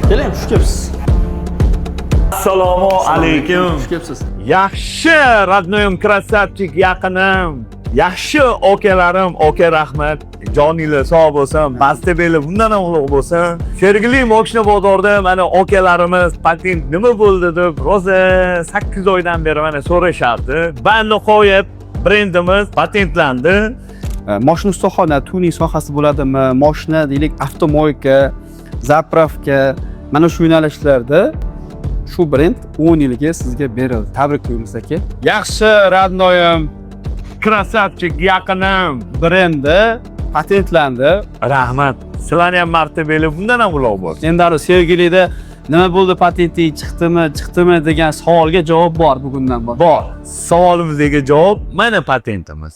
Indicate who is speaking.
Speaker 1: Keling, xush kelibsiz.
Speaker 2: Assalomu alaykum.
Speaker 1: Xush kelibsiz.
Speaker 2: Yaxshi, radnoyim, krasavchik, yaqinim. Yaxshi okalarim, oka rahmat. Joninglar sog' bo'lsin, bastabeli bundan ham ulug' bo'lsin. Sergili Moshina bozorda mana okalarimiz patent nima bo'ldi deb roza 8 oydan beri mana so'rashardi. Va nihoyat brendimiz patentlandi.
Speaker 1: Mashina ustaxona, tuning sohasi bo'ladimi? Mashina deylik, avtomoyka, zapravka, mana shu yo'nalishlarda shu brend 10 yilga sizga berildi. Tabriklaymiz aka.
Speaker 2: Yaxshi, radnoyim, krasavchik, yaqinim.
Speaker 1: Brendi patentlandi.
Speaker 2: Rahmat. Sizlarni ham martabali bundan ham ulug' bo'lsin.
Speaker 1: Endi sevgilida nima bo'ldi, patenting chiqdimi degan savolga javob bor bugundan boshlab.
Speaker 2: Bor. Savolimizga javob mana patentimiz.